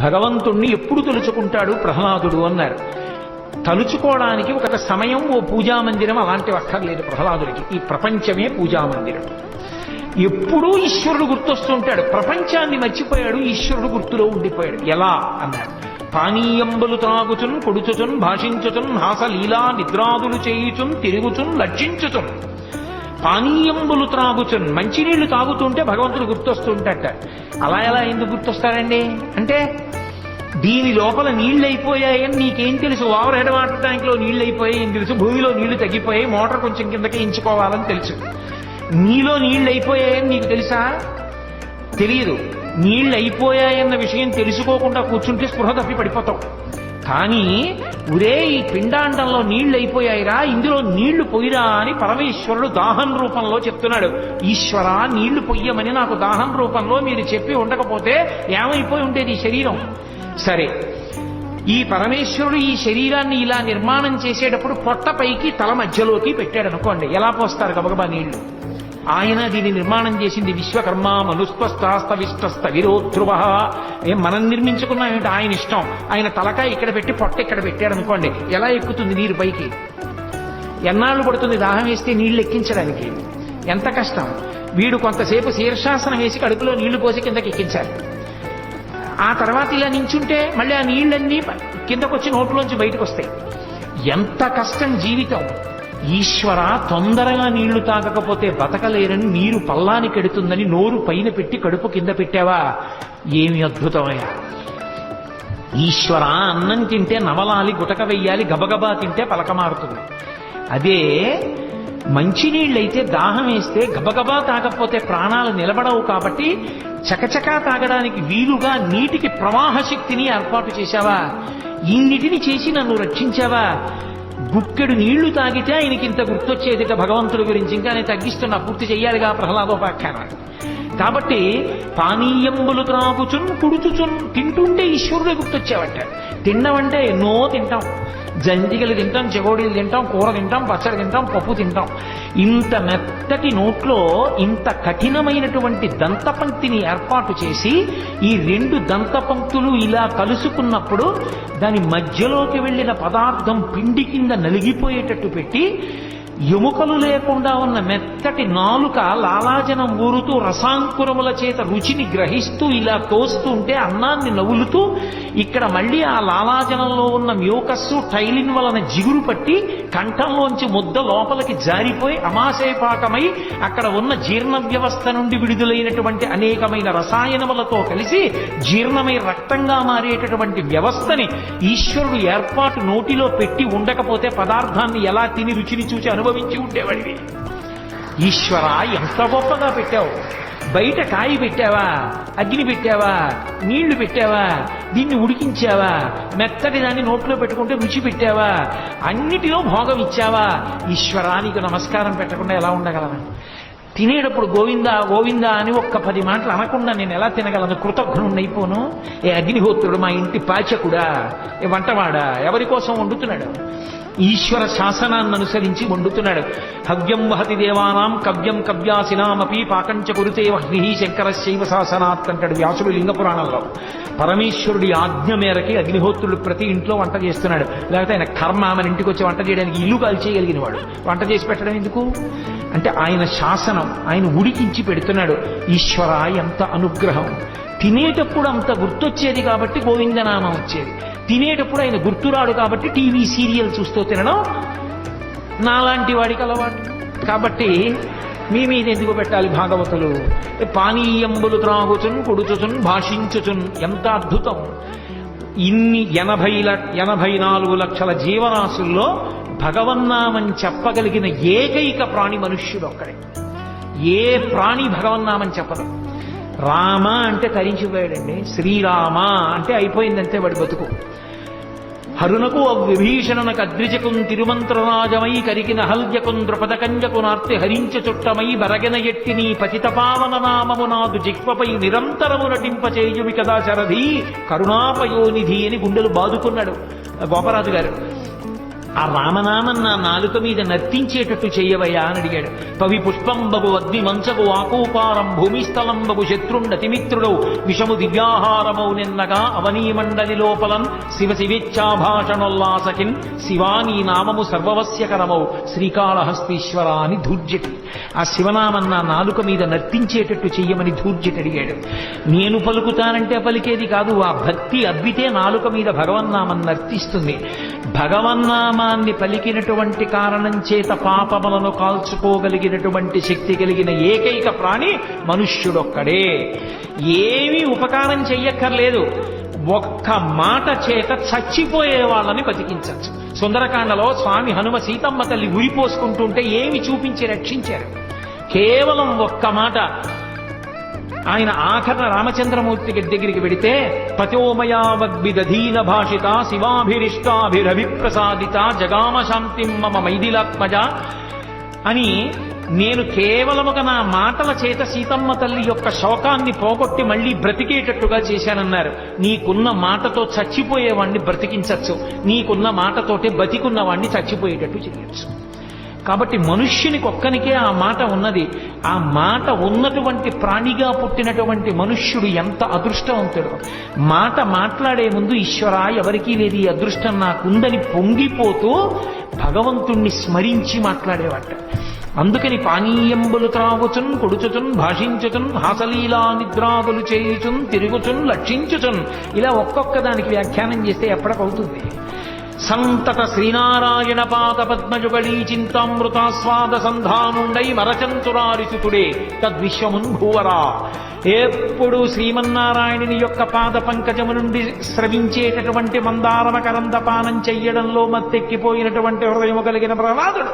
భగవంతుణ్ణి ఎప్పుడు తలుచుకుంటాడు ప్రహ్లాదుడు అన్నారు. తలుచుకోవడానికి ఒక సమయం, ఓ పూజామందిరం అలాంటివి అక్కర్లేదు ప్రహ్లాదుడికి. ఈ ప్రపంచమే పూజామందిరం. ఎప్పుడూ ఈశ్వరుడు గుర్తొస్తుంటాడు. ప్రపంచాన్ని మర్చిపోయాడు, ఈశ్వరుడు గుర్తులో ఉండిపోయాడు. ఎలా అన్నాడు. పానీయంబులు త్రాగుచున్ కొడుచుచున్ భాషించుచున్ హాసలీలా నిద్రాదులు చేయుచున్ తిరుగుచున్ లక్షించుచున్. పానీయంబులు త్రాగుచున్, మంచినీళ్లు తాగుతుంటే భగవంతుడు గుర్తొస్తుంటట. అలా ఎలా ఎందుకు గుర్తొస్తారండి అంటే, దీని లోపల నీళ్లు అయిపోయాయని నీకేం తెలుసు? ఓవర్ హెడ్ వాటర్ ట్యాంక్ లో నీళ్లు అయిపోయాయని తెలుసు, భూమిలో నీళ్లు తగ్గిపోయాయి, మోటార్ కొంచెం కిందకి ఎంచుకోవాలని తెలుసు. నీలో నీళ్లు అయిపోయాయని నీకు తెలుసా? తెలియదు. నీళ్లు అయిపోయాయన్న విషయం తెలుసుకోకుండా కూర్చుంటే స్పృహ తప్పి పడిపోతావు. కానీ ఉరే ఈ పిండాండంలో నీళ్లు అయిపోయాయిరా, ఇందులో నీళ్లు పొయ్యిరా అని పరమేశ్వరుడు దాహం రూపంలో చెప్తున్నాడు. ఈశ్వర, నీళ్లు పొయ్యమని నాకు దాహం రూపంలో మీరు చెప్పి ఉండకపోతే ఏమైపోయి ఉండేది ఈ శరీరం? సరే, ఈ పరమేశ్వరుడు ఈ శరీరాన్ని ఇలా నిర్మాణం చేసేటప్పుడు పొట్ట పైకి తల మధ్యలోకి పెట్టాడు అనుకోండి. ఎలా పోస్తారు గబగబా నీళ్లు? ఆయన దీన్ని నిర్మాణం చేసింది విశ్వకర్మ. మనుస్పస్తాస్తవిష్టస్త విరోధ్రువ. మనం నిర్మించుకున్నాం ఏమిటి? ఆయన ఇష్టం. ఆయన తలకాయ ఇక్కడ పెట్టి పొట్ట ఇక్కడ పెట్టాడు అనుకోండి, ఎలా ఎక్కుతుంది నీరు పైకి? ఎన్నాళ్ళు పడుతుంది దాహం వేస్తే నీళ్లు ఎక్కించడానికి? ఎంత కష్టం. వీడు కొంతసేపు శీర్షాసనం వేసి కడుపులో నీళ్లు పోసి కిందకి ఎక్కించాలి. ఆ తర్వాత ఇలా నించుంటే మళ్ళీ ఆ నీళ్ళన్నీ కిందకొచ్చి నోట్లోంచి బయటకు వస్తాయి. ఎంత కష్టం జీవితం. ఈశ్వర, తొందరగా నీళ్లు తాగకపోతే బతకలేరని నీరు పల్లానికి ఎడుతుందని నోరు పైన పెట్టి కడుపు కింద పెట్టావా? ఏమి అద్భుతమయ్యా! ఈశ్వర, అన్నం తింటే నవలాలి, గుటక వెయ్యాలి, గబగబా తింటే పలకమారుతుంది. అదే మంచినీళ్ళైతే దాహం వేస్తే గబగబా తాగకపోతే ప్రాణాలు నిలబడవు. కాబట్టి చకచకా తాగడానికి వీలుగా నీటికి ప్రవాహ శక్తిని ఏర్పాటు చేశావా? ఇన్నిటిని చేసి నన్ను రక్షించావా? గుక్కెడు నీళ్లు తాగితే ఆయనకి ఇంత గుర్తొచ్చేదిట భగవంతుడి గురించి. ఇంకా నేను తగ్గిస్తున్నా, పూర్తి చెయ్యాలిగా ప్రహ్లాదోపాఖ్యాన. కాబట్టి పానీయంబులు త్రాగుచున్ కుడుచుచున్, తింటుంటే ఈశ్వరుడే గుర్తొచ్చేవట. తిన్నవంటే ఎన్నో తింటాం. జంతికలు తింటాం, చెగోడీలు తింటాం, కూర తింటాం, పచ్చడి తింటాం, పప్పు తింటాం. ఇంత మెత్తటి నోట్లో ఇంత కఠినమైనటువంటి దంతపంక్తిని ఏర్పాటు చేసి ఈ రెండు దంతపంక్తులు ఇలా కలుసుకున్నప్పుడు దాని మధ్యలోకి వెళ్ళిన పదార్థం పిండి కింద నలిగిపోయేటట్టు పెట్టి ఎముకలు లేకుండా ఉన్న మెత్తటి నాలుక లాలాజనం ఊరుతూ రసాంకురముల చేత రుచిని గ్రహిస్తూ ఇలా తోస్తూ ఉంటే అన్నాన్ని నవ్వులుతూ ఇక్కడ మళ్ళీ ఆ లాలాజనంలో ఉన్న మ్యూకస్సు టైలిన్ వలన జిగురు పట్టి కంఠంలోంచి ముద్ద లోపలికి జారిపోయి అమాశయపాకమై అక్కడ ఉన్న జీర్ణ వ్యవస్థ నుండి విడుదలైనటువంటి అనేకమైన రసాయనములతో కలిసి జీర్ణమై రక్తంగా మారేటటువంటి వ్యవస్థని ఈశ్వరుడు ఏర్పాటు నోటిలో పెట్టి ఉండకపోతే పదార్థాన్ని ఎలా తిని రుచిని చూసి అనుభవించి ఉండేవాడివి. ఈశ్వర, ఎంత గొప్పగా పెట్టావు. బయట కాయి పెట్టావా, అగ్ని పెట్టావా, నీళ్లు పెట్టావా, దీన్ని ఉడికించావా, మెత్తటి దాన్ని నోట్లో పెట్టుకుంటే రుచి పెట్టావా, అన్నిటిలో భోగం ఇచ్చావా. ఈశ్వర, నీకు నమస్కారం పెట్టకుండా ఎలా ఉండగలను? తినేటప్పుడు గోవిందా గోవిందా అని ఒక్క 10 మాటలు అనకుండా నేను ఎలా తినగలను? కృతజ్ఞుడిని అయిపోను. ఏ అగ్నిహోత్రుడు మా ఇంటి పాచకుడా, ఏ వంటవాడా, ఎవరి కోసం వండుతున్నాడు? ఈశ్వర శాసనాన్ని అనుసరించి వండుతున్నాడు. హవ్యం వహతి దేవానాం కవ్యం కవ్యాసినామపి పాకంచ కురుతే వహ్ని శంకరశైవ శాసనాత్ అంటాడు వ్యాసుడు లింగ పురాణంలో. పరమేశ్వరుడి ఆజ్ఞ మేరకి అగ్నిహోత్రుడు ప్రతి ఇంట్లో వంట చేస్తున్నాడు. లేకపోతే ఆయన కర్మ, మన ఇంటికి వచ్చి వంట చేయడానికి ఇల్లు కాల్చేయగలిగిన వాడు వంట చేసి పెట్టడం ఎందుకు అంటే ఆయన శాసనం, ఆయన ఉడికించి పెడుతున్నాడు. ఈశ్వర, ఎంత అనుగ్రహం. తినేటప్పుడు అంత గుర్తొచ్చేది కాబట్టి గోవిందనామం వచ్చేది. తినేటప్పుడు ఆయన గుర్తురాడు కాబట్టి టీవీ సీరియల్ చూస్తూ తినడం నాలాంటి వాడికి అలవాటు. కాబట్టి మీ మీద ఎందుకు పెట్టాలి భాగవతులు? పానీయంబులు త్రాగుచున్ కొడుచుచున్ భాషించుచున్. ఎంత అద్భుతం. ఇన్ని 84 లక్షల జీవరాశుల్లో భగవన్నామం చెప్పగలిగిన ఏకైక ప్రాణి మనుష్యుడు ఒక్కడే. ఏ ప్రాణి భగవన్నామం చెప్పదు. రామ అంటే తరించిపోయాడండి. శ్రీరామ అంటే అయిపోయిందంతే వాడి బతుకు. హరునకు విభీషణనకు అద్రిజకున్ తిరుమంత్రరాజమై కరికిన హల్యకున్ ద్రుపదకంజకు నార్తి హరించ చుట్టమై బరగెన ఎట్టిని పతితపావన నామము నాదు జిహ్వపై నిరంతరము నటింపచేయుమి కదా శరధి కరుణాపయోనిధి అని గుండెలు బాదుకున్నాడు గోపరాజు గారు. ఆ రామనామం నా నాలుక మీద నర్తించేటట్టు చెయ్యవయ్యా అని అడిగాడు. పవి పుష్పంబగు అగ్ని మంచగు ఆకూపారం భూమిస్థలంబగు శత్రుండతిమిత్రుడవు విషము దివ్యాహారమౌ నిన్నగా అవనీమండలి లోపలన్ శివ శివేచ్ఛాభాషణోల్లాసకిన్ శివానీ నామము సర్వవస్యకరమౌ శ్రీకాళహస్తీశ్వర అని ధూర్జటి. ఆ శివనామం నా నాలుక మీద నర్తించేటట్టు చెయ్యమని ధూర్జటి అడిగాడు. నేను పలుకుతానంటే పలికేది కాదు, ఆ భక్తి అద్వితే నాలుక మీద భగవన్నామం నర్తిస్తుంది. భగవన్నామాన్ని పలికినటువంటి కారణం చేత పాపములను కాల్చుకోగలిగినటువంటి శక్తి కలిగిన ఏకైక ప్రాణి మనుష్యుడొక్కడే. ఏమీ ఉపకారం చెయ్యక్కర్లేదు, ఒక్క మాట చేత చచ్చిపోయే వాళ్ళని బతికించచ్చు. సుందరకాండలో స్వామి హనుమ సీతమ్మ తల్లి ఉరిపోసుకుంటుంటే ఏమి చూపించి రక్షించారు? కేవలం ఒక్క మాట. ఆయన ఆఖరణ రామచంద్రమూర్తి దగ్గరికి వెడితే పతోమయావద్విదధీన భాషిత శివాభిరిష్టాభిరభిప్రసాదిత జగామ శాంతిం మమ మైథిలాత్మజ అని, నేను కేవలముగా నా మాటల చేత సీతమ్మ తల్లి యొక్క శోకాన్ని పోగొట్టి మళ్లీ బ్రతికేటట్టుగా చేశానన్నారు. నీకున్న మాటతో చచ్చిపోయేవాణ్ణి బ్రతికించచ్చు, నీకున్న మాటతోటే బతికున్నవాణ్ణి చచ్చిపోయేటట్టు చేయొచ్చు. కాబట్టి మనుష్యునికి ఒక్కనికే ఆ మాట ఉన్నది. ఆ మాట ఉన్నటువంటి ప్రాణిగా పుట్టినటువంటి మనుష్యుడు ఎంత అదృష్టవంతుడు. మాట మాట్లాడే ముందు ఈశ్వరా ఎవరికీ లేదు ఈ అదృష్టం నాకుందని పొంగిపోతూ భగవంతుణ్ణి స్మరించి మాట్లాడేవాట. అందుకని పానీయంబులు త్రావుచున్ కొడుచుచున్ భాషించుచున్ హాసలీలా నిద్రాదులు చేయుచున్ తిరుగుచున్ లక్షించుచున్, ఇలా ఒక్కొక్క దానికి వ్యాఖ్యానం చేస్తే ఎప్పటికవుతుంది. సంతత శ్రీనారాయణ పాద పద్మజుగళీ చింతామృతాస్వాద సంధానుండై మరచంతురారిసుతుడే తద్విశ్వమున్ భూవరా. ఎప్పుడు శ్రీమన్నారాయణుని యొక్క పాద పంకజము నుండి స్రవించేటటువంటి మందారమ కరందపానం చెయ్యడంలో మత్తెక్కిపోయినటువంటి హృదయము కలిగిన ప్రహ్లాదుడు